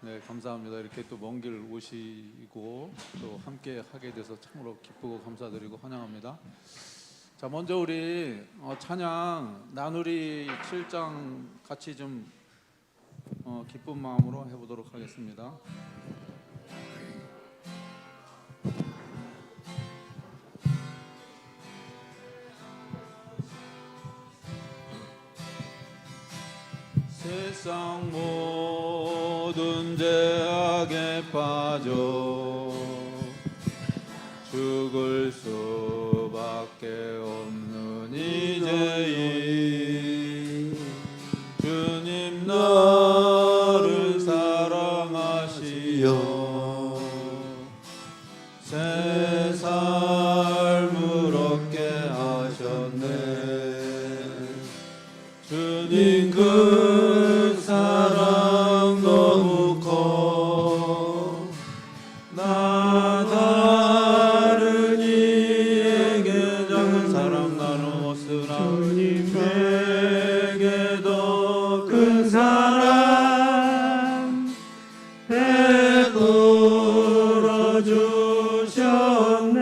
네, 감사합니다. 이렇게 또 먼 길 오시고 또 함께 하게 돼서 참으로 기쁘고 감사드리고 환영합니다. 자, 먼저 우리 찬양 나누리 7장 같이 좀 기쁜 마음으로 해보도록 하겠습니다. 세상 모든 죄악에 빠져 죽을 수밖에 없는 이제이 주님 나를 사랑하시어 새 삶을 얻게 하셨네. 주님 그 사랑 너무 커 나 다른 이에게 작은 사랑 나누었으나 주님에게도 큰 사랑 베풀어 주셨네.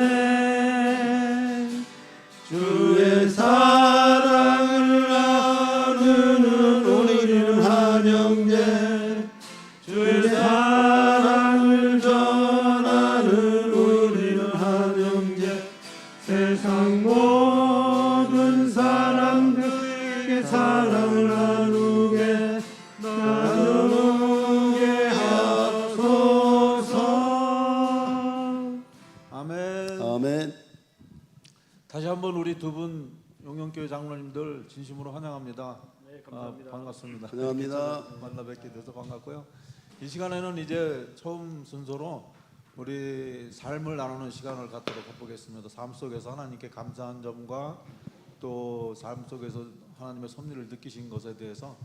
주의 사랑을 나누는 우리는 한 형제 주의 사랑을 전하는 우리는 한 형제 세상 모든 사람들에게 사랑을 나누게 하소서. 아멘. 아멘. 다시 한번 우리 두 분 용영교회 장로님들 진심으로 환영합니다. 네, 감사합니다. 반갑습니다. 환영합니다. 만나 뵙게 돼서 반갑고요. 이 시간에는 이제 처음 순서로 우리 삶을 나누는 시간을 갖도록 해보겠습니다. 삶 속에서 하나님께 감사한 점과 또 삶 속에서 하나님의 섭리를 느끼신 것에 대해서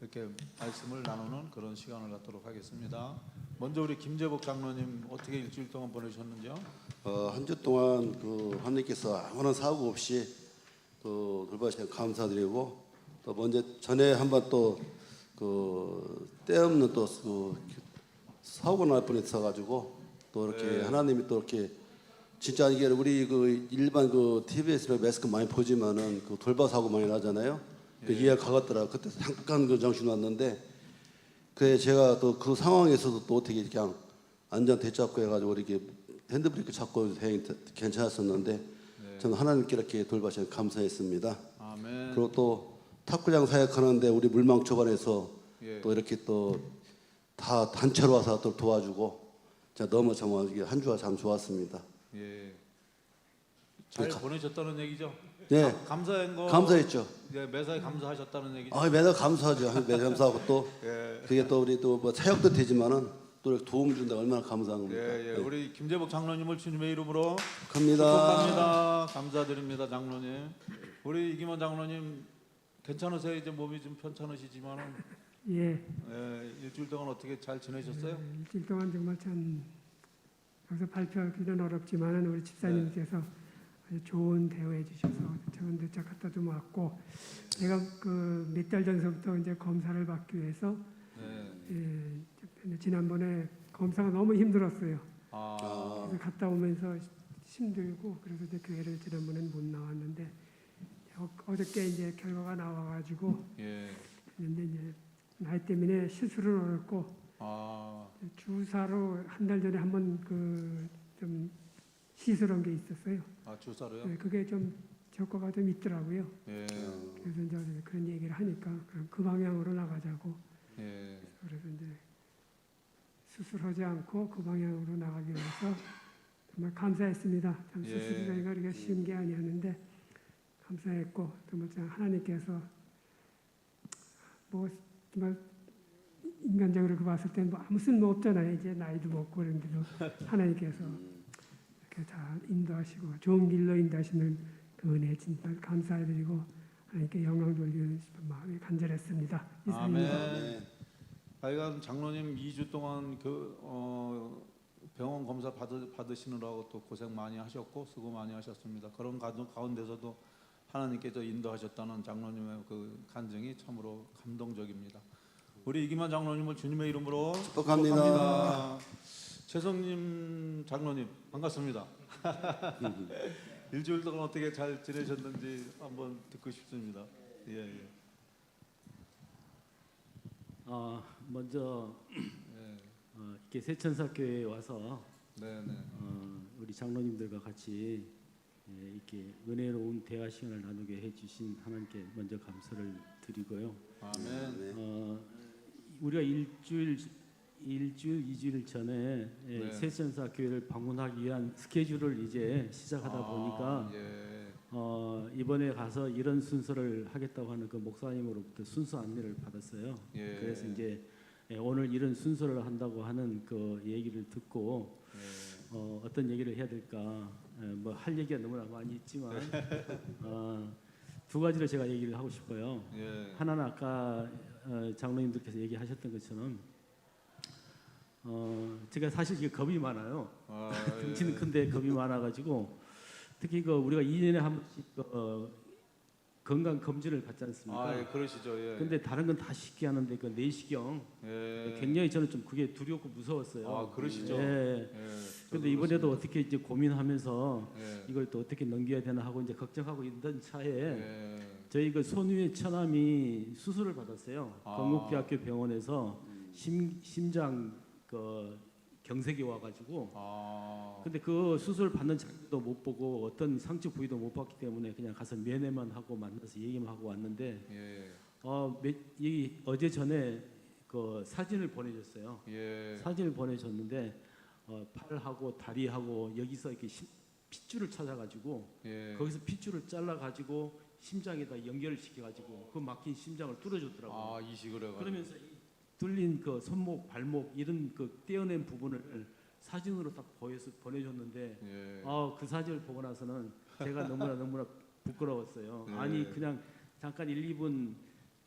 이렇게 말씀을 나누는 그런 시간을 갖도록 하겠습니다. 먼저 우리 김재복 장로님 어떻게 일주일 동안 보내셨는지요? 한 주 동안 그 하나님께서 아무런 사고 없이 또 돌봐주셔서 감사드리고 또 먼저 전에 한번 또 그 때없는 또 그 사고 날 뻔했어 가지고 또 이렇게 하나님이 또 이렇게 진짜 이게 우리 그 일반 그 TV에서 매스크 많이 보지만은 그 돌발 사고 많이 나잖아요. 그 이해가 가겠더라. 그때 잠깐 그 정신 왔는데 그래 제가 또 그 상황에서도 또 어떻게 그냥 안전 대잡고 해가지고 이렇게 핸드브레이크 잡고 괜찮았었는데 저는 하나님께 이렇게 돌봐주셔서 감사했습니다. 아멘. 그리고 또 탁구장 사역하는데 우리 물망 초반에서 예. 또 이렇게 또 다 단체로 와서 또 도와주고 제가 너무 정말 한 주가 참 좋았습니다. 예. 잘 보내셨다는 얘기죠? 네, 감사한 거 감사했죠. 예, 매사에 감사하셨다는 얘기죠? 아, 매달 감사하죠. 매달 감사하고 또 예. 그게 또 우리 또 뭐 사역도 되지만은 또 이렇게 도움 준다 얼마나 감사한 겁니까? 예, 예. 우리 김재복 장로님을 주님의 이름으로 갑니다. 축복합니다. 감사드립니다, 장로님. 우리 이기만 장로님 괜찮으세요? 이제 몸이 좀 편찮으시지만은 예, 일주일 동안 어떻게 잘 지내셨어요? 일주일 동안 정말 참 여기서 발표하기는 어렵지만은 우리 집사님께서 아주 좋은 대우해 주셔서 저는 늦게 갖다 좀 왔고 제가 그 몇 달 전서부터 이제 검사를 받기 위해서 지난번에 검사가 너무 힘들었어요. 그래서 갔다 오면서 힘들고 그래서 이제 교회를 지난번에는 못 나왔는데 어저께 이제 결과가 나와가지고 근데 이제 나이 때문에 시술은 어렵고 주사로 한 달 전에 한번 그 좀 시술한 게 있었어요. 주사로요? 네, 그게 좀 효과가 좀 있더라고요. 예. 그래서 이제 그런 얘기를 하니까 그럼 그 방향으로 나가자고. 예. 그래서 이제 수술하지 않고 그 방향으로 나가기 위해서 정말 감사했습니다. 참 수술이가 그렇게 쉬운 게 아니었는데 감사했고 정말 하나님께서 뭐 정말 인간적으로 봤을 때는 뭐 아무 쓸모 없잖아요. 이제 나이도 먹고 그런데도 하나님께서 이렇게 잘 인도하시고 좋은 길로 인도하시는 그 은혜 진짜 감사드리고 하나님께 영광 돌리는 싶은 마음이 간절했습니다. 아멘. 하여간 장로님 2주 동안 그 병원 검사 받으시느라고 또 고생 많이 하셨고 수고 많이 하셨습니다. 그런 가운데서도 하나님께서 인도하셨다는 장로님의 그 간증이 참으로 감동적입니다. 우리 이기만 장로님을 주님의 이름으로 축복합니다. 최성님 장로님 반갑습니다. 일주일 동안 어떻게 잘 지내셨는지 한번 듣고 싶습니다. 예, 예. 먼저 예. 이렇게 세천사교회에 와서 네, 네. 우리 장로님들과 같이 이렇게 은혜로운 대화 시간을 나누게 해주신 하나님께 먼저 감사를 드리고요. 아멘. 우리가 일주일, 2주일 전에 네. 세천사 교회를 방문하기 위한 스케줄을 이제 시작하다 보니까 예. 이번에 가서 이런 순서를 하겠다고 하는 그 목사님으로부터 순서 안내를 받았어요. 예. 그래서 이제 오늘 이런 순서를 한다고 하는 그 얘기를 듣고 예. 어떤 얘기를 해야 될까 뭐 할 얘기가 너무나 많이 있지만 두 가지를 제가 얘기를 하고 싶어요. 예. 하나는 아까 장로님들께서 얘기하셨던 것처럼 제가 사실 이게 겁이 많아요. 덩치는 예. 큰데 겁이 많아가지고 특히 그 우리가 2년에 한 번씩 건강 검진을 받지 않습니까? 예, 그러시죠. 예. 근데 다른 건 다 쉽게 하는데 그 내시경 예. 굉장히 저는 좀 그게 두렵고 무서웠어요. 그러시죠. 예. 예. 근데 이번에도 어떻게 이제 고민하면서 예. 이걸 또 어떻게 넘겨야 되나 하고 이제 걱정하고 있던 차에 예. 저희 그 손위의 처남이 수술을 받았어요. 건국대학교 병원에서 심장 그 경색이 와가지고. 근데 그 수술 받는 장면도 못 보고 어떤 상처 부위도 못 봤기 때문에 그냥 가서 면회만 하고 만나서 얘기만 하고 왔는데 예. 어제 전에 그 사진을 보내줬어요. 예. 사진을 보내줬는데 팔하고 다리하고 여기서 이렇게 핏줄을 찾아가지고 예. 거기서 핏줄을 잘라가지고 심장에다 연결을 시켜가지고 그 막힌 심장을 뚫어줬더라고요. 이식을 해가지고. 그러면서 이 뚫린 그 손목, 발목 이런 그 떼어낸 부분을 사진으로 딱 보내줬는데 예. 그 사진을 보고 나서는 제가 너무나 부끄러웠어요. 예. 아니 그냥 잠깐 1, 2분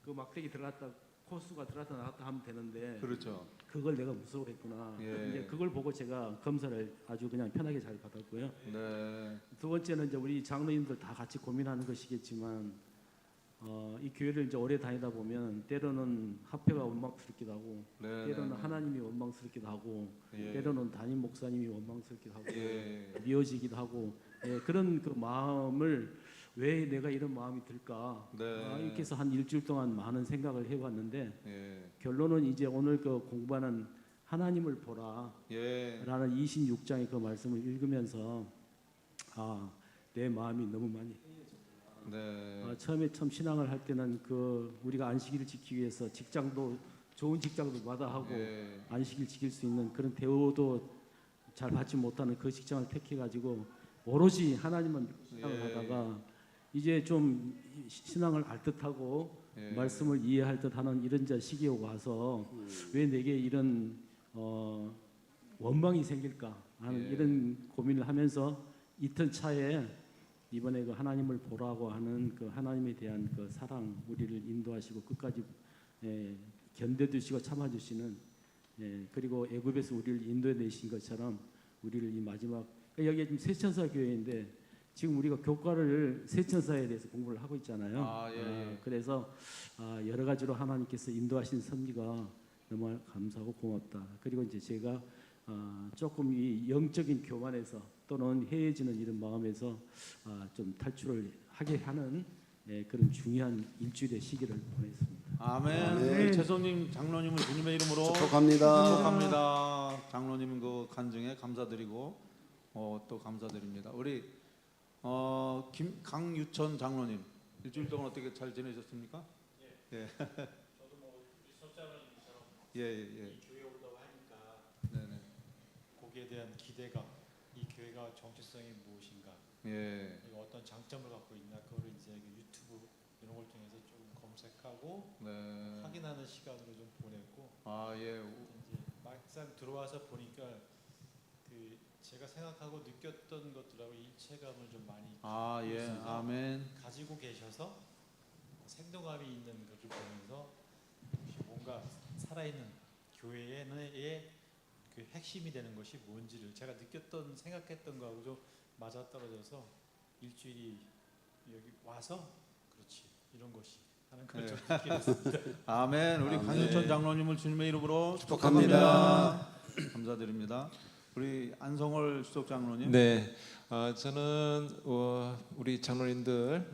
그 막대기 들어갔다 코수가 들어갔다 나갔다 하면 되는데 그렇죠. 그걸 내가 무서워했구나. 예. 이제 그걸 보고 제가 검사를 아주 그냥 편하게 잘 받았고요. 네. 두 번째는 이제 우리 장로님들 다 같이 고민하는 것이겠지만 이 교회를 이제 오래 다니다 보면 때로는 합회가 원망스럽기도 하고 네. 때로는 하나님이 원망스럽기도 하고 예. 때로는 담임 목사님이 원망스럽기도 하고 예. 미워지기도 하고 그런 그 마음을 왜 내가 이런 마음이 들까 네. 이렇게 해서 한 일주일 동안 많은 생각을 해봤는데 예. 결론은 이제 오늘 그 공부하는 하나님을 보라 예. 라는 26장의 그 말씀을 읽으면서 내 마음이 너무 많이 네. 처음에 신앙을 할 때는 그 우리가 안식일을 지키기 위해서 직장도 좋은 직장도 마다하고 예. 안식일 지킬 수 있는 그런 대우도 잘 받지 못하는 그 직장을 택해 가지고 오로지 하나님만 믿고 신앙을 예. 하다가 이제 좀 신앙을 알 듯하고 예. 말씀을 이해할 듯하는 이런 시기에 와서 왜 내게 이런 원망이 생길까 하는 예. 이런 고민을 하면서 이틀 차에 이번에 그 하나님을 보라고 하는 그 하나님에 대한 그 사랑 우리를 인도하시고 끝까지 견뎌주시고 참아주시는 그리고 애굽에서 우리를 인도해내신 것처럼 우리를 이 마지막 여기 지금 세천사 교회인데 지금 우리가 교과를 세천사에 대해서 공부를 하고 있잖아요. 예. 그래서 여러 가지로 하나님께서 인도하신 섭리가 너무 감사하고 고맙다. 그리고 이제 제가 조금 이 영적인 교만에서 또는 해해지는 이런 마음에서 좀 탈출을 하게 하는 그런 중요한 일주일의 시기를 보냈습니다. 아멘. 아멘. 우리 최성님 장로님을 주님의 이름으로 축복합니다. 축복합니다. 장로님 그 간증에 감사드리고 또 감사드립니다. 우리 강유천 장로님 일주일 동안 어떻게 잘 지내셨습니까? 예. 저도 뭐 우리 석장님처럼 예. 이 교회 온다고 하니까 네네. 거기에 대한 기대감, 이 교회가 정체성이 무엇인가, 예. 그리고 어떤 장점을 갖고 있나, 그거를 이제 유튜브 이런 걸 통해서 좀 검색하고 네. 확인하는 시간으로 좀 보냈고, 예. 이제 막상 들어와서 보니까 그 제가 생각하고 느꼈던 것들하고 일체감을 좀 많이 예. 있어서 아멘. 가지고 계셔서 생동감이 있는 것을 보면서 혹시 뭔가 살아있는 교회의 그 핵심이 되는 것이 뭔지를 제가 느꼈던 생각했던 거하고 좀 맞아떨어져서 일주일이 여기 와서 그렇지 이런 것이 하는 걸 좀 느끼게 됐습니다. 아멘. 우리 아멘. 강윤천 장로님을 주님의 이름으로 축복합니다. 감사드립니다. 우리 안성월 수석 장로님. 네, 저는 우리 장로님들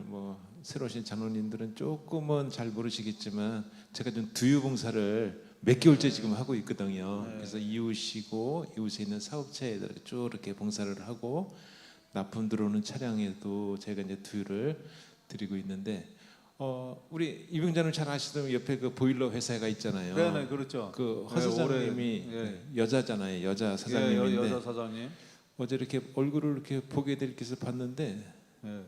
새로 오신 장로님들은 조금은 잘 모르시겠지만 제가 좀 두유봉사를 몇 개월째 지금 하고 있거든요. 네. 그래서 이웃이고 이웃에 있는 사업체에 쭉 이렇게 봉사를 하고 납품 들어오는 차량에도 제가 이제 두유를 드리고 있는데 우리 이병자님 잘 아시던 옆에 그 보일러 회사가 있잖아요. 네네 그렇죠. 그 네, 허사장님이 올해, 여자잖아요. 여자 사장님인데 여자 사장님. 어제 이렇게 얼굴을 이렇게 보게 될 것을 봤는데 네.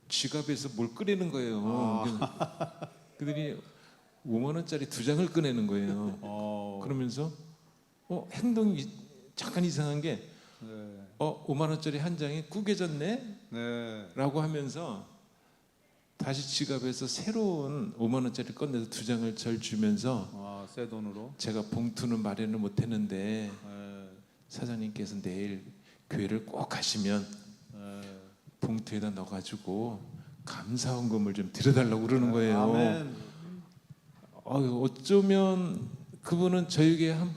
지갑에서 뭘 꺼내는 거예요. 아. 그러더니 5만 원짜리 2장을 꺼내는 거예요. 그러면서 행동이 잠깐 이상한 게 네. 5만 원짜리 한 장이 구겨졌네? 네. 라고 하면서 다시 지갑에서 새로운 5만 원짜리 꺼내서 2장을 절 주면서 새 돈으로. 제가 봉투는 마련을 못했는데 네. 사장님께서 내일 교회를 꼭 가시면 네. 봉투에다 넣어가지고 감사헌금을 좀 드려달라고 그러는 거예요. 아멘. 어쩌면 그분은 저에게 한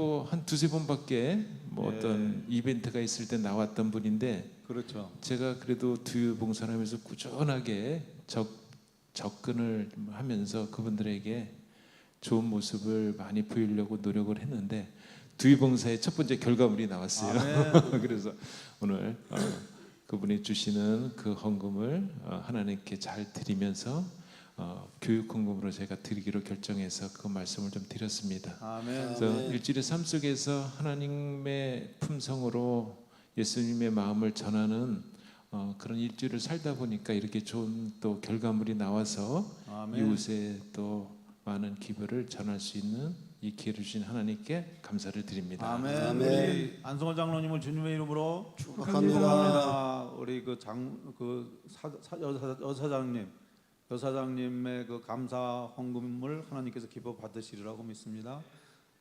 두세 번밖에 네. 어떤 이벤트가 있을 때 나왔던 분인데 그렇죠. 제가 그래도 두유 봉사를 하면서 꾸준하게 접근을 하면서 그분들에게 좋은 모습을 많이 보이려고 노력을 했는데 두유 봉사의 첫 번째 결과물이 나왔어요. 그래서 오늘 그분이 주시는 그 헌금을 하나님께 잘 드리면서 교육 헌금으로 제가 드리기로 결정해서 그 말씀을 좀 드렸습니다. 아멘. 그래서 일주일의 삶 속에서 하나님의 품성으로 예수님의 마음을 전하는 그런 일주일을 살다 보니까 이렇게 좋은 또 결과물이 나와서 아멘. 이웃에 또 많은 기부를 전할 수 있는 이 기회를 주신 하나님께 감사를 드립니다. 아멘. 아멘. 우리 안성원 장로님을 주님의 이름으로 축복합니다. 축복합니다. 우리 여사장님의 그 감사 헌금을 하나님께서 기뻐 받으시리라고 믿습니다.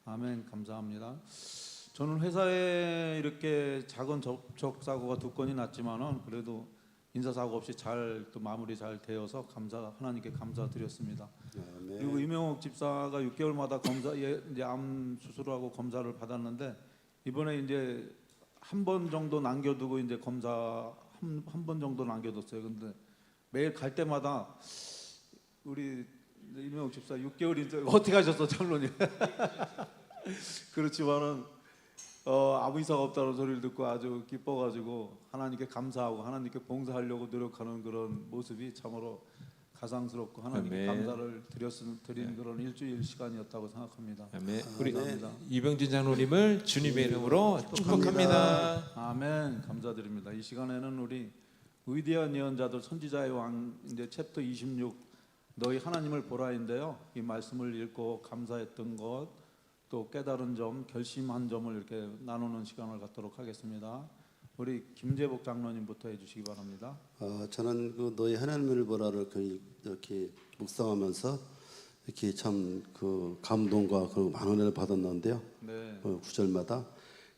아멘. 감사합니다. 저는 회사에 이렇게 작은 접촉 사고가 2건이 났지만은 그래도 인사 사고 없이 잘 또 마무리 잘 되어서 하나님께 감사드렸습니다. 그리고 이명옥 집사가 6개월마다 이제 암 수술하고 검사를 받았는데 이번에 이제 한 번 정도 남겨두고 이제 검사 한 번 정도 남겨뒀어요. 근데 매일 갈 때마다 우리 이명옥 집사 6개월 이제 어떻게 하셨어, 장로님? 그렇지만은 아무 이상 없다는 소리를 듣고 아주 기뻐가지고 하나님께 감사하고 하나님께 봉사하려고 노력하는 그런 모습이 참으로 가상스럽고 하나님께 아멘. 감사를 드린 그런 일주일 시간이었다고 생각합니다. 아멘. 우리 감사합니다. 이병진 장로님을 주님의 이름으로 축복합니다. 아멘. 감사드립니다. 이 시간에는 우리 위대한 예언자들 선지자의 왕 이제 챕터 26 너희 하나님을 보라인데요. 이 말씀을 읽고 감사했던 것 또 깨달은 점, 결심한 점을 이렇게 나누는 시간을 갖도록 하겠습니다. 우리 김재복 장로님부터 해주시기 바랍니다. 저는 그 너희 하나님을 보라를 이렇게 묵상하면서 이렇게 참 그 감동과 그 만원을 받았는데요. 네. 구절마다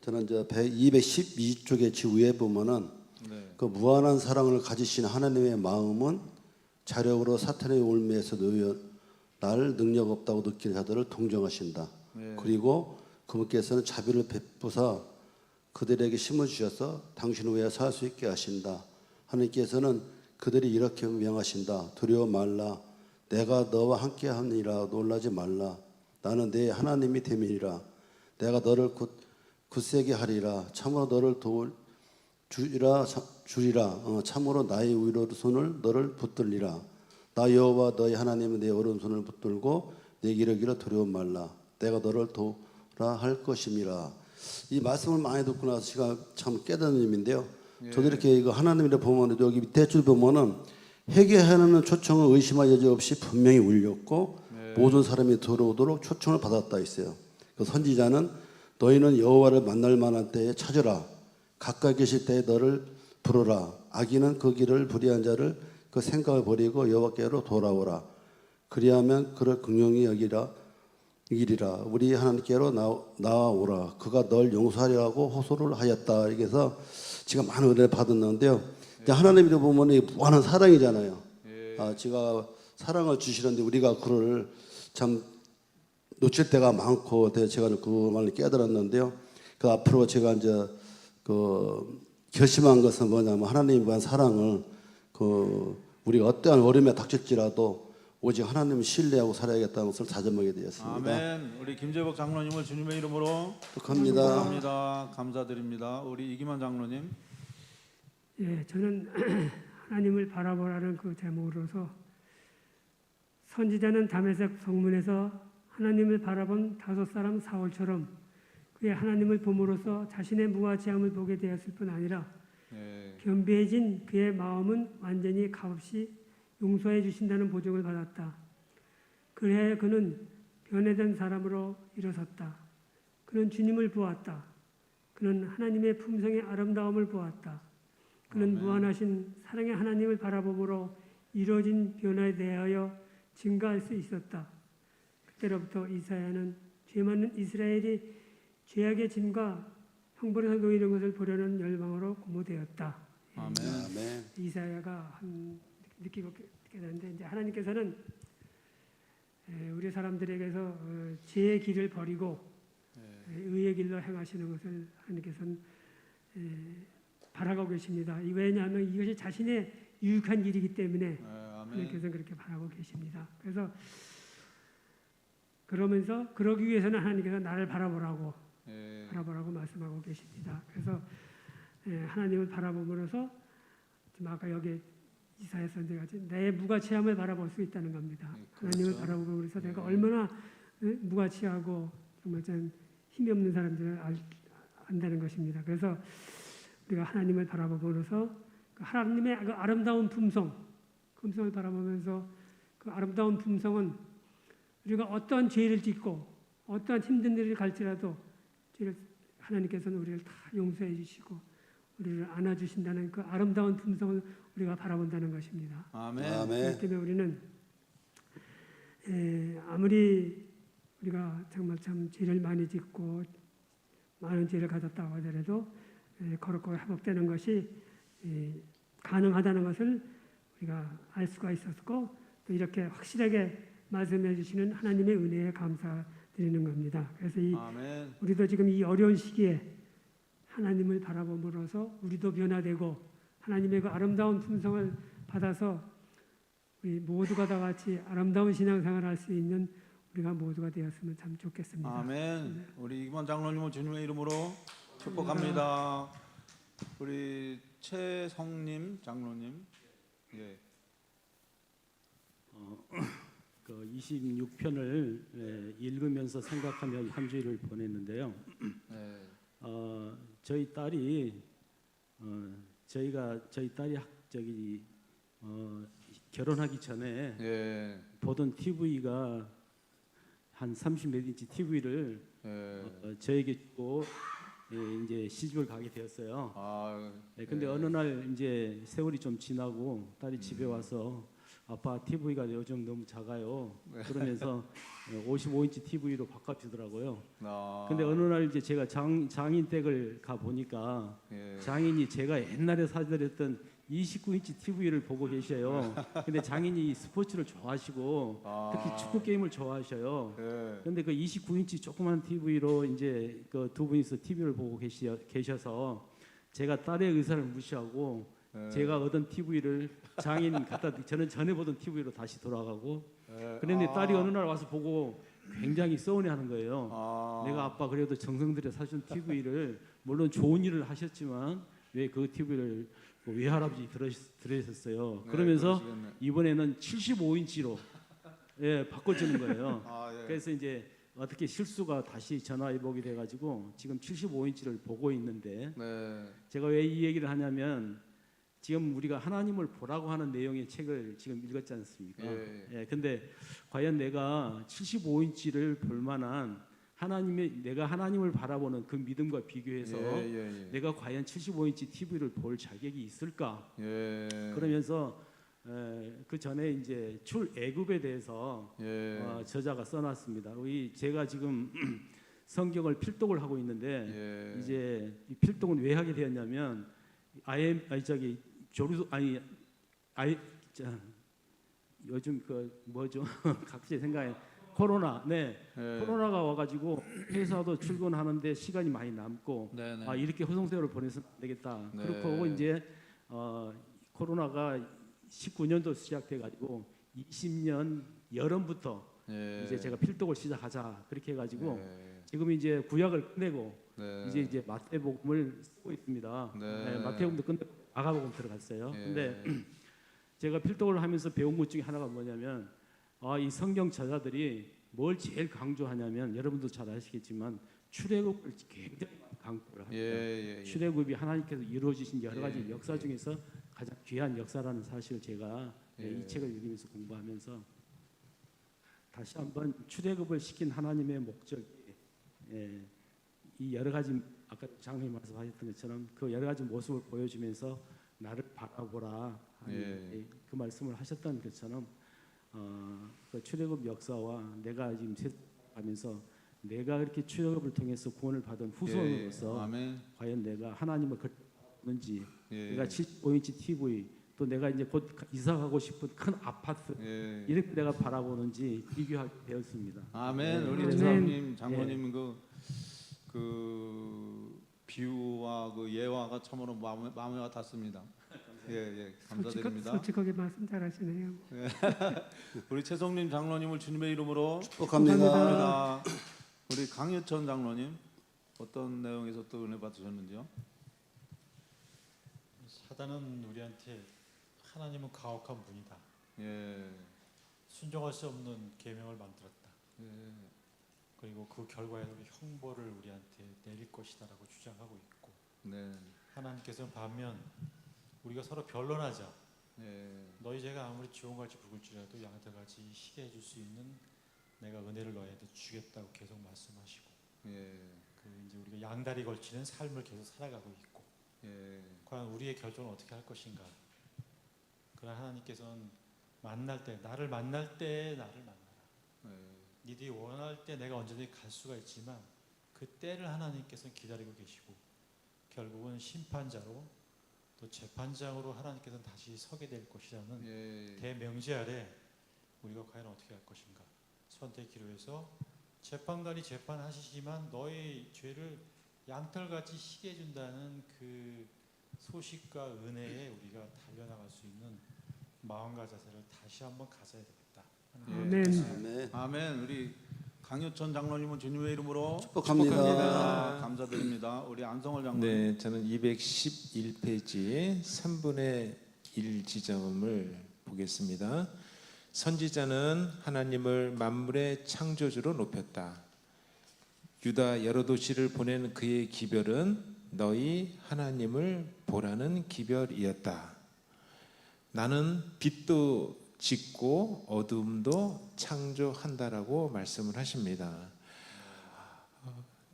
저는 이제 212쪽의 위에 보면은 네. 그 무한한 사랑을 가지신 하나님의 마음은 자력으로 사탄의 올매에서 놓여 날 능력 없다고 느끼는 자들을 동정하신다. 네. 그리고 그분께서는 자비를 베푸사 그들에게 힘을 주셔서 당신을 위해 살 수 있게 하신다. 하나님께서는 그들이 이렇게 명하신다. 두려워 말라. 내가 너와 함께 하니라. 놀라지 말라. 나는 내 하나님이 됨이니라. 내가 너를 굳세게 하리라. 참으로 너를 주리라. 참으로 나의 위로손을 너를 붙들리라. 나 여호와 너의 하나님은 내 오른손을 붙들고 내게 이르기를 두려워 말라. 내가 너를 도우라 할 것임이라. 이 말씀을 많이 듣고 나서 제가 참 깨닫는 의미인데요. 저도 이렇게 이거 하나님이라 보면 여기 밑에 줄 보면은 회개하는 초청을 의심할 여지 없이 분명히 울렸고 모든 사람이 들어오도록 초청을 받았다 했어요. 그 선지자는 너희는 여호와를 만날 만한 때에 찾으라. 가까이 계실 때에 너를 부르라. 악인은 그 길을 불의한 자를 그 생각을 버리고 여호와께로 돌아오라. 그리하면 그를 긍휼히 여기리라. 우리 하나님께로 나아오라. 그가 널 용서하려 하고 호소를 하였다. 이래서 제가 많은 은혜를 받았는데요. 이제 하나님이 보면 무한한 사랑이잖아요. 제가 사랑을 주시는데 우리가 그를 참 놓칠 때가 많고 제가 그 말을 깨달았는데요. 그 앞으로 제가 이제 그 결심한 것은 뭐냐면 하나님에 대한 사랑을 우리가 어떠한 어려움에 닥칠지라도 오직 하나님을 신뢰하고 살아야겠다는 것을 다짐하게 되었습니다. 아멘. 우리 김재복 장로님을 주님의 이름으로 축복합니다. 축복합니다. 감사드립니다. 우리 이기만 장로님. 예, 저는 하나님을 바라보라는 그 제목으로서 선지자는 다메섹 성문에서 하나님을 바라본 다섯 사람 사울처럼 그의 하나님을 봄으로써 자신의 무가치함을 보게 되었을 뿐 아니라 예. 겸비해진 그의 마음은 완전히 값없이 용서해 주신다는 보증을 받았다. 그래야 그는 변해된 사람으로 일어섰다. 그는 주님을 보았다. 그는 하나님의 품성의 아름다움을 보았다. 그는 아멘. 무한하신 사랑의 하나님을 바라봄으로 이루어진 변화에 대하여 증가할 수 있었다. 그때로부터 이사야는 죄 많은 이스라엘이 죄악의 짐과 형벌에서 놓이는 것을 보려는 열망으로 고무되었다. 아멘. 아멘. 이사야가 느끼고 깨닫는데 이제 하나님께서는 우리 사람들에게서 죄의 길을 버리고 의의 길로 행하시는 것을 하나님께서는 바라고 계십니다. 왜냐하면 이것이 자신의 유익한 일이기 때문에 하나님께서 그렇게 바라고 계십니다. 그래서 그러면서 그러기 위해서는 하나님께서 나를 바라보라고 말씀하고 계십니다. 그래서 하나님을 바라봄으로써 지금 아까 여기 이사야 선지자가 내 무가치함을 바라볼 수 있다는 겁니다. 그렇죠. 하나님을 바라보고 그래서 내가 얼마나 무가치하고 정말 좀 힘이 없는 사람들을 안다는 것입니다. 그래서 우리가 하나님을 바라보면서 그 하나님의 그 아름다운 품성을 바라보면서 그 아름다운 품성은 우리가 어떠한 죄를 짓고 어떠한 힘든 일을 갈지라도 하나님께서는 우리를 다 용서해 주시고 우리를 안아주신다는 그 아름다운 품성을 우리가 바라본다는 것입니다. 아멘. 아멘. 그렇기 때문에 우리는 아무리 우리가 정말 참 죄를 많이 짓고 많은 죄를 가졌다고 하더라도 거룩하게 회복되는 것이 가능하다는 것을 우리가 알 수가 있었고 또 이렇게 확실하게 말씀해 주시는 하나님의 은혜에 감사드리는 겁니다. 그래서 아멘. 우리도 지금 이 어려운 시기에 하나님을 바라봄으로써 우리도 변화되고 하나님의 그 아름다운 품성을 받아서 우리 모두가 다 같이 아름다운 신앙생활을 할 수 있는 우리가 모두가 되었으면 참 좋겠습니다. 아멘. 우리 이기만 장로님을 주님의 이름으로 축복합니다. 우리 최성님 장로님. 예. 그 26편을 읽으면서 생각하며 한 주일을 보냈는데요. 저희 딸이 저희 딸이 결혼하기 전에 보던 TV가 한 30몇 인치 TV를 저에게 주고 이제 시집을 가게 되었어요. 근데 어느 날 이제 세월이 좀 지나고 딸이 집에 와서 아빠 TV가 요즘 너무 작아요. 그러면서 55인치 TV로 바꿔주더라고요. 근데 어느 날 이제 제가 장인 댁을 가 보니까 장인이 제가 옛날에 사드렸던 29인치 TV를 보고 계셔요. 근데 장인이 스포츠를 좋아하시고 특히 축구 게임을 좋아하셔요. 근데 그 29인치 조그만 TV로 이제 그 두 분이서 TV를 보고 계셔서 제가 딸의 의사를 무시하고 제가 얻은 TV를 장인 저는 전에 보던 TV로 다시 돌아가고 그런데 딸이 어느 날 와서 보고 굉장히 서운해하는 거예요. 내가 아빠 그래도 정성 들여 사준 TV를 물론 좋은 일을 하셨지만 왜 그 TV를 외할아버지 들으셨어요. 그러면서 이번에는 75인치로 바꿔주는 거예요. 그래서 이제 어떻게 실수가 다시 전화위복이 돼가지고 지금 75인치를 보고 있는데 제가 왜 이 얘기를 하냐면 지금 우리가 하나님을 보라고 하는 내용의 책을 지금 읽었지 않습니까? 근데 과연 내가 75인치를 볼 만한 내가 하나님을 바라보는 그 믿음과 비교해서 내가 과연 75인치 TV를 볼 자격이 있을까? 그러면서 그 전에 이제 출애굽에 대해서 저자가 써놨습니다. 제가 지금 성경을 필독을 하고 있는데 이제 이 필독은 왜 하게 되었냐면 요즘 그 뭐죠? 갑자기 생각에 코로나, 네, 예. 코로나가 와가지고 회사도 출근하는데 시간이 많이 남고 네네. 아 이렇게 허송세월을 보내서는 안 되겠다. 네. 그렇고 이제 코로나가 19년도 시작돼가지고 20년 여름부터 예. 이제 제가 필독을 시작하자 그렇게 해가지고 예. 지금 이제 구약을 끝내고 네. 이제 마태복음을 쓰고 있습니다. 네. 마태복음도 끝내고 마가복음 들어갔어요. 예. 근데 제가 필독을 하면서 배운 것 중에 하나가 뭐냐면 이 성경 저자들이 뭘 제일 강조하냐면 여러분도 잘 아시겠지만 출애굽을 굉장히 강조를 합니다. 예. 출애굽이 하나님께서 이루어지신 여러 가지 예. 역사 중에서 가장 귀한 역사라는 사실을 제가 예. 이 책을 읽으면서 공부하면서 다시 한번 출애굽을 시킨 하나님의 목적이 이 여러 가지 아까 장로님 말씀하셨던 것처럼 그 여러 가지 모습을 보여주면서 나를 바라보라 하는 그 말씀을 하셨던 것처럼 그 출애굽 역사와 내가 지금 세상하면서 내가 그렇게 출애굽을 통해서 구원을 받은 후손으로서 아멘. 과연 내가 하나님을 그렇는지 예. 내가 75인치 TV 또 내가 이제 곧 이사 가고 싶은 큰 아파트 예. 이렇게 내가 바라보는지 비교하게 되었습니다. 아멘. 우리 아멘. 지사님, 장로님 그 비유와 그 예화가 참으로 마음에 와닿습니다. 예, 감사드립니다. 솔직하게 말씀 잘하시네요. 우리 최성님 장로님을 주님의 이름으로 축복합니다. 축복합니다. 우리 강유천 장로님 어떤 내용에서 또 은혜 받으셨는지요? 사단은 우리한테 하나님은 가혹한 분이다. 예. 순종할 수 없는 계명을 만들었다. 예. 그리고 그 결과에 우리 형벌을 우리한테 내릴 것이다라고 주장하고 있고 네. 하나님께서는 반면 우리가 서로 변론하자. 예. 너희 죄가 아무리 지옥같이 붉을지라도 양털같이 희게 해줄 수 있는 내가 은혜를 너희한테 주겠다고 계속 말씀하시고 예. 그 이제 우리가 양다리 걸치는 삶을 계속 살아가고 있고 예. 과연 우리의 결정을 어떻게 할 것인가. 그러나 하나님께서는 만날 때 나를 만날 때 나를 만나라. 예. 니들이 원할 때 내가 언제든지 갈 수가 있지만 그 때를 하나님께서는 기다리고 계시고 결국은 심판자로 또 재판장으로 하나님께서는 다시 서게 될 것이라는 예. 대명제 아래 우리가 과연 어떻게 할 것인가. 선택기로해서 재판관이 재판하시지만 너의 죄를 양털같이 희게 해준다는 그 소식과 은혜에 우리가 달려나갈 수 있는 마음과 자세를 다시 한번 가져야 되겠다. 아멘. 아멘. 아멘. 우리 강유천 장로님은 주님의 이름으로 축복합니다. 감사드립니다. 우리 안성월 장로님. 네, 저는 211페이지 3분의 1 지점을 보겠습니다. 선지자는 하나님을 만물의 창조주로 높였다. 유다 여러 도시를 보낸 그의 기별은 너희 하나님을 보라는 기별이었다. 나는 빛도 짓고 어둠도 창조한다라고 말씀을 하십니다.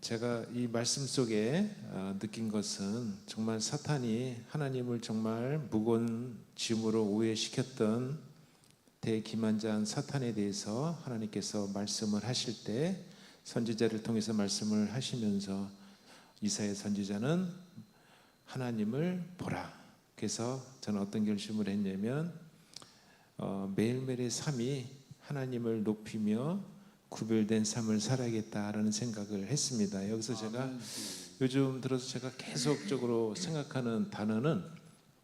제가 이 말씀 속에 느낀 것은 정말 사탄이 하나님을 정말 무거운 짐으로 오해시켰던 대기만장 사탄에 대해서 하나님께서 말씀을 하실 때 선지자를 통해서 말씀을 하시면서 이사야 선지자는 하나님을 보라. 그래서 저는 어떤 결심을 했냐면 매일매일의 삶이 하나님을 높이며 구별된 삶을 살아야겠다라는 생각을 했습니다. 여기서 제가 요즘 들어서 제가 계속적으로 생각하는 단어는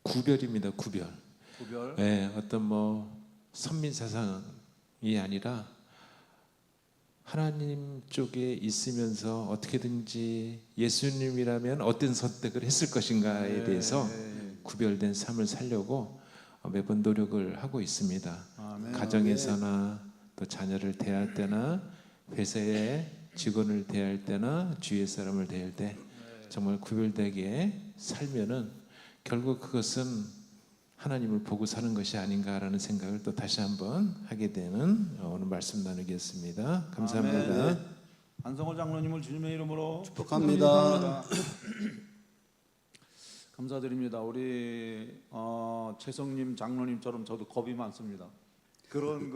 구별입니다. 구별. 구별. 네, 어떤 뭐 선민사상이 아니라 하나님 쪽에 있으면서 어떻게든지 예수님이라면 어떤 선택을 했을 것인가에 대해서 구별된 삶을 살려고 매번 노력을 하고 있습니다. 아멘. 가정에서나 또 자녀를 대할 때나 회사의 직원을 대할 때나 주위의 사람을 대할 때 정말 구별되게 살면은 결국 그것은 하나님을 보고 사는 것이 아닌가라는 생각을 또 다시 한번 하게 되는 오늘 말씀 나누겠습니다. 감사합니다. 아멘. 안성월 장로님을 주님의 이름으로 축복합니다. 감사드립니다. 우리 최성님 장로님처럼 저도 겁이 많습니다. 그런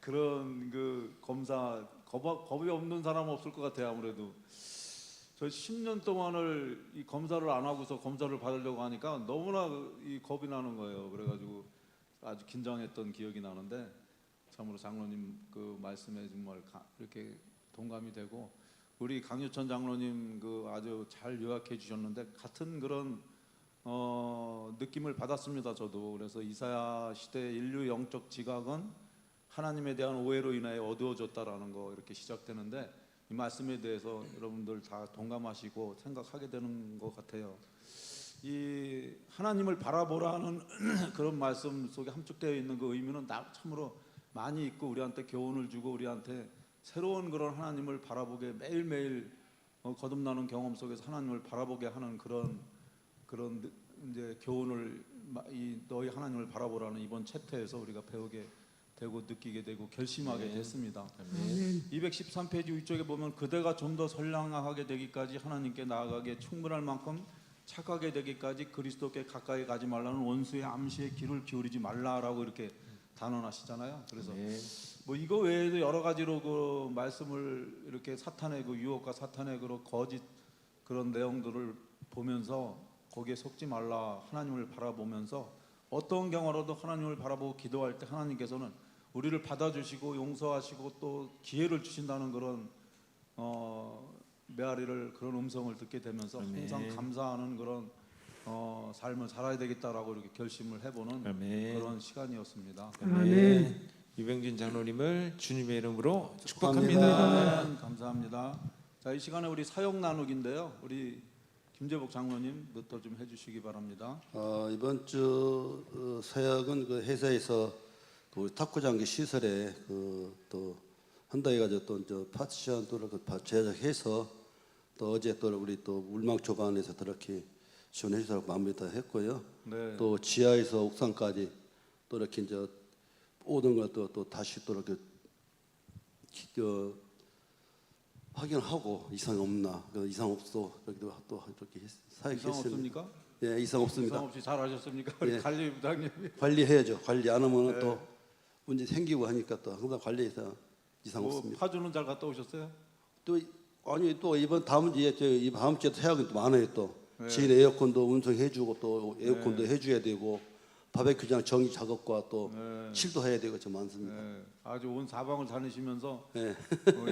그런 검사 겁이 없는 사람 없을 것 같아요. 아무래도 저 10년 동안을 이 검사를 안 하고서 검사를 받으려고 하니까 너무나 이 겁이 나는 거예요. 그래가지고 아주 긴장했던 기억이 나는데 참으로 장로님 그 말씀에 정말 이렇게 동감이 되고 우리 강유천 장로님 그 아주 잘 요약해 주셨는데 같은 그런 느낌을 받았습니다. 저도. 그래서 이사야 시대 인류 영적 지각은 하나님에 대한 오해로 인하여 어두워졌다라는 거 이렇게 시작되는데 이 말씀에 대해서 여러분들 다 동감하시고 생각하게 되는 것 같아요. 이 하나님을 바라보라는 그런 말씀 속에 함축되어 있는 그 의미는 참으로 많이 있고 우리한테 교훈을 주고 우리한테 새로운 그런 하나님을 바라보게 매일매일 거듭나는 경험 속에서 하나님을 바라보게 하는 그런 이제 교훈을 이 너희 하나님을 바라보라는 이번 챕터에서 우리가 배우게 되고 느끼게 되고 결심하게 됐습니다. 213페이지 위쪽에 보면 그대가 좀 더 선량하게 되기까지 하나님께 나아가게 충분할 만큼 착하게 되기까지 그리스도께 가까이 가지 말라는 원수의 암시에 귀를 기울이지 말라라고 이렇게 단언하시잖아요. 그래서 뭐 이거 외에도 여러 가지로 그 말씀을 이렇게 사탄의 그 유혹과 사탄의 그 거짓 그런 내용들을 보면서 거기에 속지 말라 하나님을 바라보면서 어떤 경우라도 하나님을 바라보고 기도할 때 하나님께서는 우리를 받아주시고 용서하시고 또 기회를 주신다는 그런 메아리를 그런 음성을 듣게 되면서 항상 감사하는 그런 삶을 살아야 되겠다라고 이렇게 결심을 해보는 그런 시간이었습니다. 아멘. 유병진 장로님을 주님의 이름으로 축복합니다. 축복합니다. 감사합니다. 자, 이 시간에 우리 사역 나누기인데요. 우리 김재복 장로님부터 좀 해주시기 바랍니다. 이번 주 사역은 그 회사에서 그 탁구장기 시설에 또 한다 해가지고 또 파티션 또 제작해서 또 어제 또 우리 또 울망 조반에서 이렇게 지원해 주셔서 마무리 다 했고요. 네. 또 지하에서 옥상까지 또 이렇게 이제 모든 것도 다시 또 이렇게 확인하고 이상 없나 이상 없어 이렇게 또 이렇게 이상 사역했습니다. 없습니까? 예, 이상 없습니다. 이상 없이 잘 하셨습니까? 우리 예. 관리 부장님. 관리해야죠. 관리 안 하면 네. 또 문제 생기고 하니까 또 항상 관리해서 이상 없습니다. 파주는 잘 갔다 오셨어요? 또 아니 또 이번 다음 주에 이 다음 주에 태양이 또 많아요 또. 네. 지인 에어컨도 운송해주고 또 에어컨도 해줘야 되고 바베큐장 정리 작업과 또 네. 칠도 해야 되고 좀 많습니다. 네, 아주 온 사방을 다니시면서 네.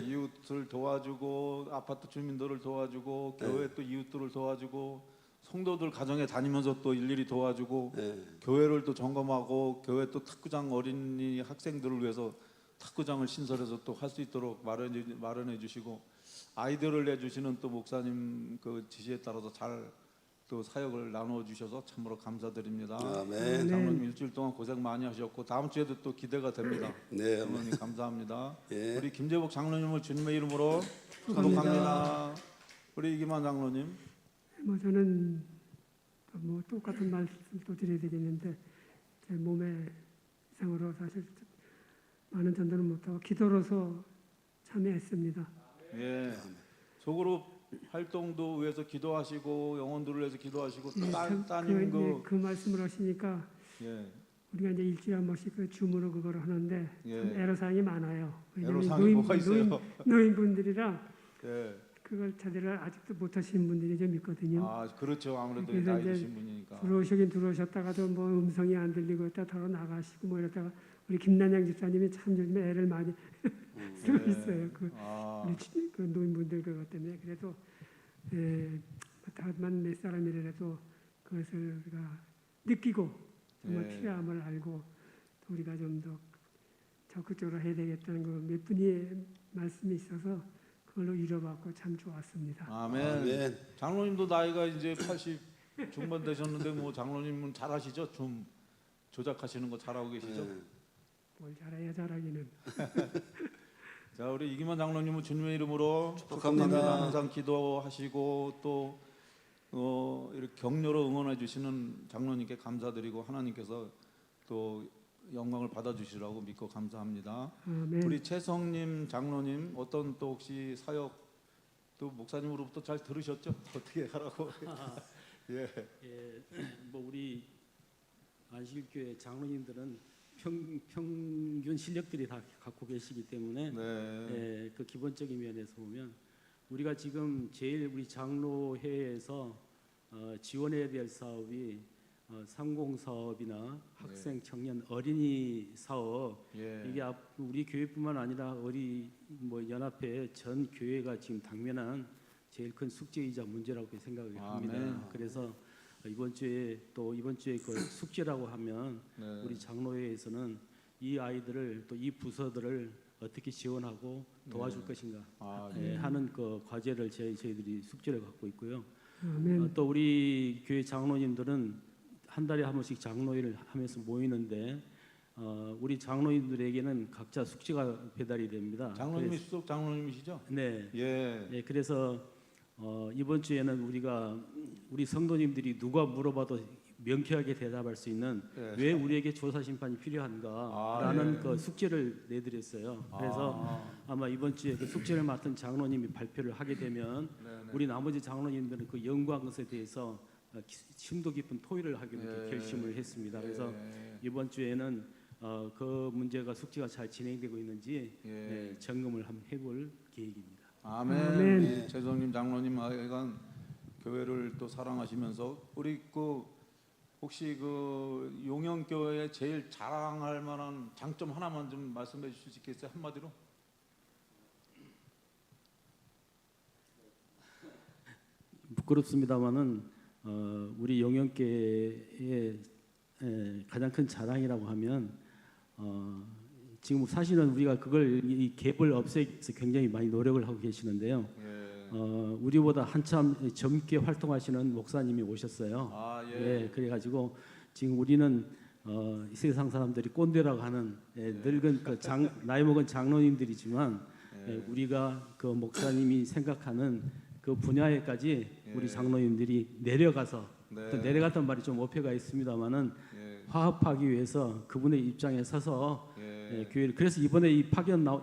이웃을 도와주고 아파트 주민들을 도와주고 교회 또 이웃들을 도와주고 성도들 가정에 다니면서 또 일일이 도와주고 네. 교회를 또 점검하고 교회 또 탁구장 어린이 학생들을 위해서 탁구장을 신설해서 또 할 수 있도록 마련해 주시고 아이디어를 내주시는 또 목사님 그 지시에 따라서 잘 또 사역을 나누어 주셔서 참으로 감사드립니다. 아멘. 장로님 일주일 동안 고생 많이 하셨고 다음 주에도 또 기대가 됩니다. 네. 장로님 감사합니다. 예. 우리 김재복 장로님을 주님의 이름으로 축복합니다. 우리 이기만 장로님. 뭐 저는 뭐 똑같은 말씀 또 드려야 되겠는데 제 몸의 이상으로 사실 많은 전도는 못하고 기도로서 참여했습니다. 예. 속으로 활동도 위해서 기도하시고 영혼들을 위해서 기도하시고 예, 따님 그 말씀을 하시니까 예. 우리가 이제 일주일에 한 번씩 그 줌으로 그걸 하는데 예. 좀 애로사항이 많아요. 왜냐하면 애로사항이 뭐가 있어요? 노인분들이랑 예. 그걸 제대로 아직도 못하시는 분들이 좀 있거든요. 아 그렇죠. 아무래도 그래서 나이 이제 드신 분이니까. 들어오시긴 들어오셨다가도 뭐 음성이 안 들리고 있다 덜어 나가시고 뭐 이러다가 우리 김난양 집사님이 참 요즘에 애를 많이 쓰고 네. 있어요. 그 노인분들 그것 때문에 그래도 다만 몇 사람이라도 그것을 우리가 느끼고 정말 네. 필요함을 알고 또 우리가 좀 더 적극적으로 해야 되겠다는 그 몇 분의 말씀이 있어서 그걸로 위로받고 참 좋았습니다. 아멘. 아멘. 장로님도 나이가 이제 80 중반 되셨는데 뭐 장로님은 잘하시죠? 좀 조작하시는 거 잘하고 계시죠? 네. 뭘 잘해야 잘하기는. 자 우리 이기만 장로님은 주님의 이름으로 축복합니다. 항상 기도하시고 또 이렇게 격려로 응원해 주시는 장로님께 감사드리고 하나님께서 또 영광을 받아주시라고 믿고 감사합니다. 아멘. 우리 최성님 장로님 어떤 또 혹시 사역 또 목사님으로부터 잘 들으셨죠? 어떻게 하라고? 예. 예, 뭐 우리 안식교회 장로님들은 평균 실력들이 다 갖고 계시기 때문에 네. 예, 그 기본적인 면에서 보면 우리가 지금 제일 우리 장로회에서 지원해야 될 사업이 상공사업이나 학생, 청년, 어린이 사업 예. 이게 우리 교회뿐만 아니라 우리 뭐 연합회 전 교회가 지금 당면한 제일 큰 숙제이자 문제라고 생각을 합니다. 아멘. 그래서 이번 주에 그 숙제라고 하면 네. 우리 장로회에서는 이 아이들을 또 이 부서들을 어떻게 지원하고 도와줄 것인가 아, 하는 그 과제를 저희들이 숙제를 갖고 있고요. 아멘. 또 우리 교회 장로님들은 한 달에 한 번씩 장로회를 하면서 모이는데 우리 장로님들에게는 각자 숙제가 배달이 됩니다. 장로님이 수석 장로님이시죠? 네. 예. 네, 그래서 이번 주에는 우리 성도님들이 누가 물어봐도 명쾌하게 대답할 수 있는 예. 왜 우리에게 조사 심판이 필요한가라는 예. 그 숙제를 내드렸어요. 그래서 아마 이번 주에 그 숙제를 맡은 장로님이 발표를 하게 되면 네네. 우리 나머지 장로님들은 그 연구한 것에 대해서 심도 깊은 토의를 하기로 이렇게 예. 결심을 했습니다. 그래서 예. 이번 주에는 그 문제가 숙제가 잘 진행되고 있는지 예. 점검을 한번 해볼 계획입니다. 아멘. 아멘. 우리 최성님 장로님 하여간 교회를 또 사랑하시면서 우리 그 혹시 그 용영교회에 제일 자랑할 만한 장점 하나만 좀 말씀해 주실 수 있겠어요? 한마디로? 부끄럽습니다만은 우리 용영교회의 가장 큰 자랑이라고 하면 지금 사실은 우리가 그걸 이 갭을 없애기 위해서 굉장히 많이 노력을 하고 계시는데요. 예. 우리보다 한참 젊게 활동하시는 목사님이 오셨어요. 아 예. 그래가지고 지금 우리는 이 세상 사람들이 꼰대라고 하는 늙은 나이 먹은 장로님들이지만 우리가 그 목사님이 생각하는 그 분야에까지 우리 장로님들이 내려가서 네. 또 내려갔단 말이 좀 어폐가 있습니다만은 예. 화합하기 위해서 그분의 입장에 서서 예. 교회를 그래서 이번에 이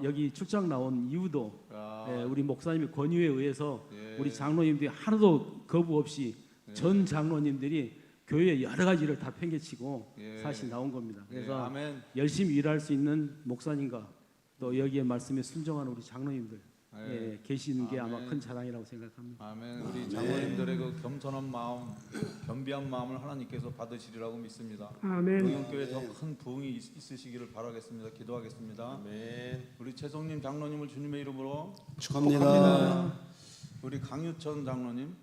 여기 출장 나온 이유도 아, 우리 목사님의 권유에 의해서 예. 우리 장로님들이 하나도 거부 없이 전 장로님들이 교회의 여러 가지를 다 팽개치고 예. 사실 나온 겁니다. 예. 그래서 아멘. 열심히 일할 수 있는 목사님과 또 여기에 말씀에 순종하는 우리 장로님들 예. 계시는 게 아마 아멘. 큰 자랑이라고 생각합니다. 아멘. 우리 장로님들의 그 겸손한 마음, 겸비한 마음을 하나님께서 받으시리라고 믿습니다. 아멘. 용영교회 더 큰 부흥이 있으시기를 바라겠습니다. 기도하겠습니다. 우리 최성님 장로님을 주님의 이름으로 축하합니다. 우리 강유천 장로님.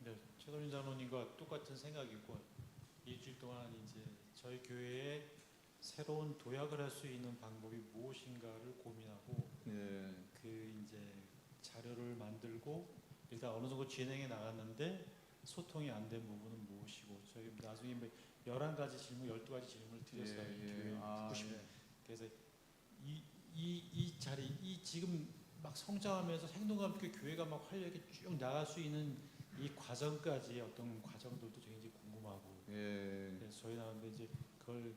네, 최선민 장로님과 똑같은 생각이고 일주일 동안 이제 저희 교회에 새로운 도약을 할 수 있는 방법이 무엇인가를 고민하고 예. 그 이제 자료를 만들고 일단 어느 정도 진행해 나갔는데 소통이 안 된 부분은 무엇이고 저희 나중에 11가지 질문, 12가지 질문을 드렸어요. 예, 예. 교회 아, 듣고 싶은. 예. 그래서 이 자리, 지금 막 성장하면서 행동감 있게 교회가 막 활력이 쭉 나갈 수 있는 이 과정까지 어떤 과정들도 굉장히 궁금하고 예. 그래서 저희 나왔는데 이제 그걸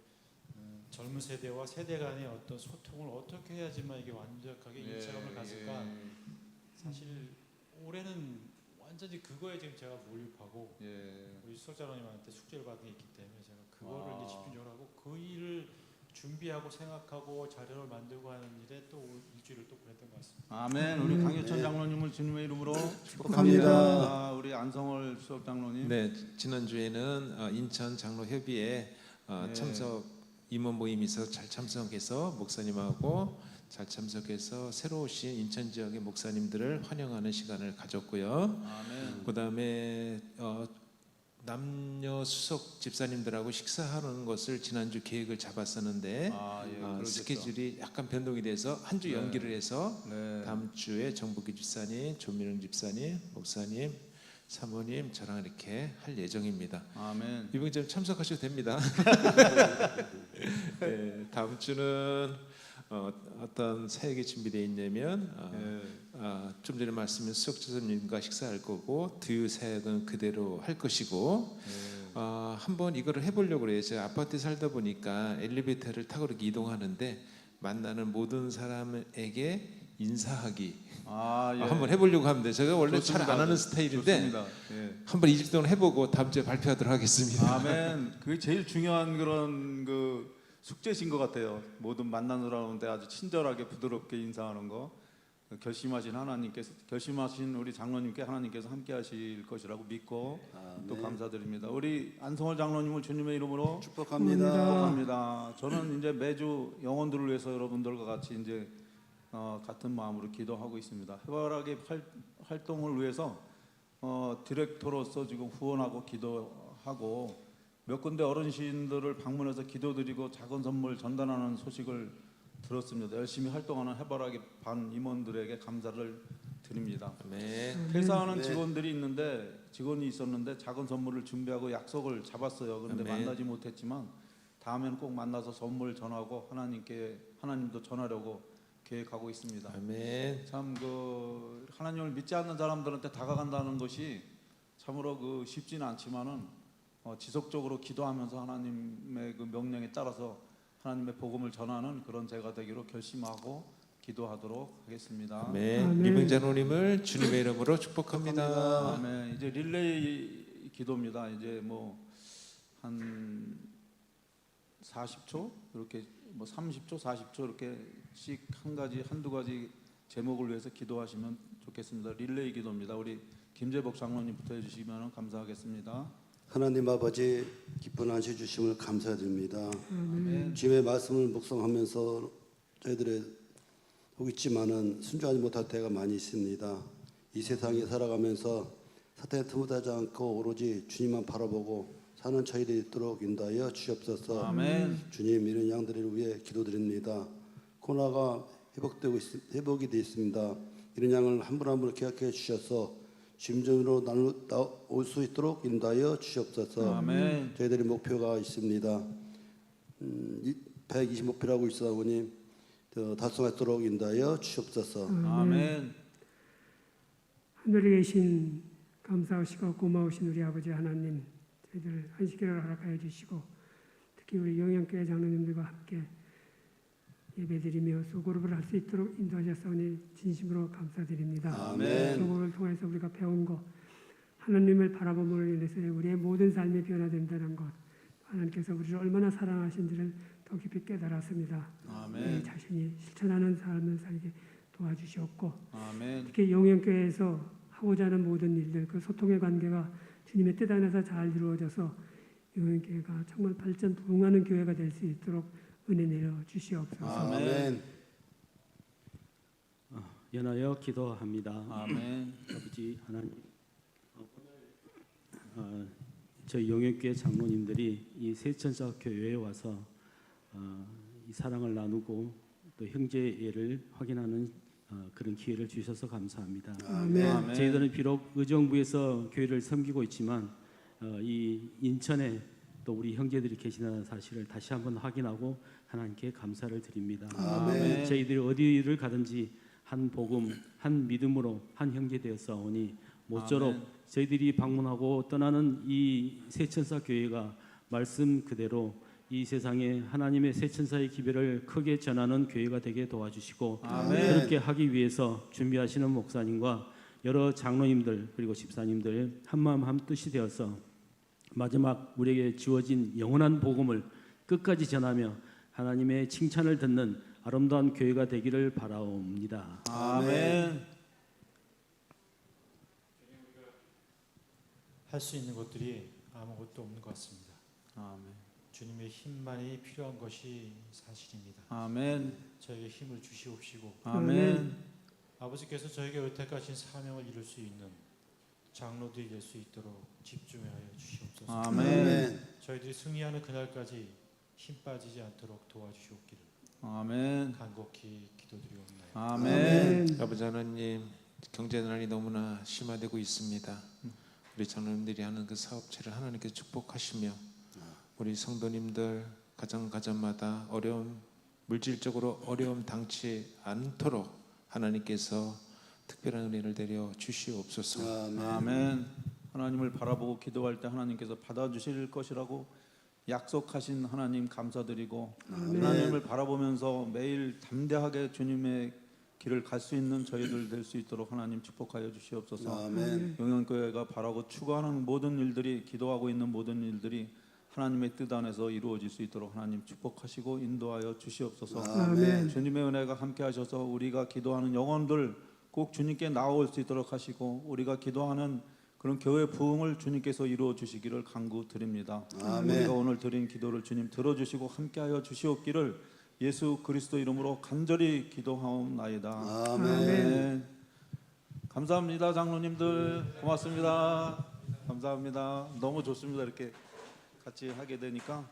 젊은 세대와 세대 간의 어떤 소통을 어떻게 해야지만 이게 완벽하게 일체감을 가질까. 사실 올해는 완전히 그거에 지금 제가 몰입하고 예. 우리 수석자로님한테 숙제를 받은 게 있기 때문에 제가 그거를 이제 집중적으로 하고 그 일을 준비하고 생각하고 자료를 만들고 하는 일에 또 일주일을 또 보냈던 것 같습니다. 아멘. 우리 강유천 장로님을 주님의 이름으로 축복합니다. 아, 우리 안성월 수석 장로님. 네, 지난주에는 인천 장로협의회 네. 참석 임원 모임이 있어서 잘 참석해서 목사님하고 잘 참석해서 새로 오신 인천 지역의 목사님들을 환영하는 시간을 가졌고요. 아멘. 그다음에 남녀 수석 집사님들하고 식사하는 것을 지난주 계획을 잡았었는데 아, 예. 그러셨죠. 스케줄이 약간 변동이 돼서 한 주 네. 연기를 해서 네. 다음 주에 정복기 집사님, 조민영 집사님, 목사님, 사모님 저랑 이렇게 할 예정입니다. 아멘. 이번 좀 참석하셔도 됩니다. 네, 다음 주는 어떤 사역이 준비되어 있냐면 예. 좀 전에 말씀인 수석지사님과 식사할 거고 두유 사역은 그대로 할 것이고 예. 한번 이거를 해보려고 그래요. 제가 아파트에 살다 보니까 엘리베이터를 타고 이렇게 이동하는데 만나는 모든 사람에게 인사하기 아, 예. 한번 해보려고 합니다. 제가 원래 잘 좋습니다. 안 하는 스타일인데 좋습니다. 예. 한번 2주 동안 해보고 다음 주에 발표하도록 하겠습니다. 아멘. 그게 제일 중요한 그런 그 숙제신 것 같아요. 모든 만나는 사람한테 아주 친절하게 부드럽게 인사하는 거. 결심하신 하나님께서 결심하신 우리 장로님께 하나님께서 함께하실 것이라고 믿고 또 감사드립니다. 우리 안성월 장로님을 주님의 이름으로 축복합니다. 축복합니다. 저는 이제 매주 영혼들을 위해서 여러분들과 같이 이제 같은 마음으로 기도하고 있습니다. 해바라기 활동을 위해서 디렉터로서 지금 후원하고 기도하고 몇 군데 어르신들을 방문해서 기도드리고 작은 선물 전달하는 소식을 들었습니다. 열심히 활동하는 해바라기 반 임원들에게 감사를 드립니다. 아멘. 퇴사하는 직원이 있었는데 작은 선물을 준비하고 약속을 잡았어요. 그런데 아멘. 만나지 못했지만 다음에는 꼭 만나서 선물 전하고 하나님도 전하려고 계획하고 있습니다. 아멘. 참 그 하나님을 믿지 않는 사람들한테 다가간다는 것이 참으로 그 쉽지는 않지만은 지속적으로 기도하면서 하나님의 그 명령에 따라서 하나님의 복음을 전하는 그런 제가 되기로 결심하고 기도하도록 하겠습니다. 아멘. 아멘. 이병 장로님을 주님의 이름으로 축복합니다. 아멘. 이제 릴레이 기도입니다. 이제 뭐 한 40초 이렇게 뭐 30초, 40초 이렇게씩 한두 가지 제목을 위해서 기도하시면 좋겠습니다. 릴레이 기도입니다. 우리 김재복 장로님부터 해주시면 감사하겠습니다. 하나님 아버지 기쁜 안식 주심을 감사드립니다. 아멘. 주님의 말씀을 묵상하면서 저희들의 혹있지만은 순종하지 못할 때가 많이 있습니다. 이 세상에 살아가면서 사탄에 틈타지 않고 오로지 주님만 바라보고 사는 저희들이 있도록 인도하여 주시옵소서. 아멘. 주님 이런 양들을 위해 기도드립니다. 코로나가 회복이 되어 있습니다. 이런 양을 한 분 한 분 기억해 주셔서 심전으로 올 수 있도록 인도하여 주시옵소서. 아멘. 저희들의 목표가 있습니다. 120 목표라고 있어다 보니 달성하도록 인도하여 주시옵소서. 아멘. 하늘에 계신 감사하시고 고마우신 우리 아버지 하나님, 저희들 안식일을 허락하여 주시고 특히 우리 영양교회 장로님들과 함께 예배드리며 소그룹을 할 수 있도록 인도하셨사오니 진심으로 감사드립니다. 아멘. 소그룹을 통해서 우리가 배운 것, 하나님을 바라봄으로 인해서 우리의 모든 삶이 변화된다는 것, 하나님께서 우리를 얼마나 사랑하신지를 더 깊이 깨달았습니다. 아멘. 우리 자신이 실천하는 삶을 살게 도와주시옵고 아멘. 특히 영양교회에서 하고자 하는 모든 일들, 그 소통의 관계가 주님의 뜻 안에서 잘 이루어져서 영양교회가 정말 발전 부흥하는 교회가 될 수 있도록 은혜 내려 주시옵소서. 아멘. 연하여 기도합니다. 아멘. 아버지 하나님, 저희 영역교회 장로님들이 이 세천사 교회에 와서 이 사랑을 나누고 또 형제애를 확인하는 그런 기회를 주셔서 감사합니다. 아멘. 아멘. 저희들은 비록 의정부에서 교회를 섬기고 있지만 이 인천에 또 우리 형제들이 계시다는 사실을 다시 한번 확인하고 하나님께 감사를 드립니다. 아멘. 저희들이 어디를 가든지 한 복음, 한 믿음으로 한 형제 되었사오니 모쪼록 아멘. 저희들이 방문하고 떠나는 이 세천사 교회가 말씀 그대로 이 세상에 하나님의 세천사의 기별을 크게 전하는 교회가 되게 도와주시고 아멘. 그렇게 하기 위해서 준비하시는 목사님과 여러 장로님들 그리고 집사님들 한마음 한뜻이 되어서 마지막 우리에게 주어진 영원한 복음을 끝까지 전하며 하나님의 칭찬을 듣는 아름다운 교회가 되기를 바라옵니다. 아멘. 할 수 있는 것들이 아무것도 없는 것 같습니다. 아멘. 주님의 힘만이 필요한 것이 사실입니다. 아멘. 저에게 힘을 주시옵시고 아멘. 아버지께서 저에게 의탁하신 사명을 이룰 수 있는 장로들이 될 수 있도록 집중하여 주시옵소서. 아멘. 저희들이 승리하는 그날까지 힘 빠지지 않도록 도와주시옵기를 아멘. 간곡히 기도드리옵나이다. 아멘. 아버지 하나님, 경제난이 너무나 심화되고 있습니다. 우리 장로님들이 하는 그 사업체를 하나님께서 축복하시며 우리 성도님들 가정마다 물질적으로 어려움 당치 않도록 하나님께서 특별한 은혜를 내려 주시옵소서. 아멘. 하나님을 바라보고 기도할 때 하나님께서 받아주실 것이라고 약속하신 하나님 감사드리고 하나님을 바라보면서 매일 담대하게 주님의 길을 갈 수 있는 저희들 될 수 있도록 하나님 축복하여 주시옵소서. 아멘. 영양교회가 바라고 추구하는 모든 일들이 기도하고 있는 모든 일들이 하나님의 뜻 안에서 이루어질 수 있도록 하나님 축복하시고 인도하여 주시옵소서. 아멘. 주님의 은혜가 함께 하셔서 우리가 기도하는 영혼들 꼭 주님께 나올 수 있도록 하시고 우리가 기도하는 그런 교회 부흥을 주님께서 이루어 주시기를 간구드립니다. 아멘. 우리가 오늘 드린 기도를 주님 들어주시고 함께하여 주시옵기를 예수 그리스도 이름으로 간절히 기도하옵나이다. 아멘. 감사합니다, 장로님들. 고맙습니다. 감사합니다. 너무 좋습니다. 이렇게 같이 하게 되니까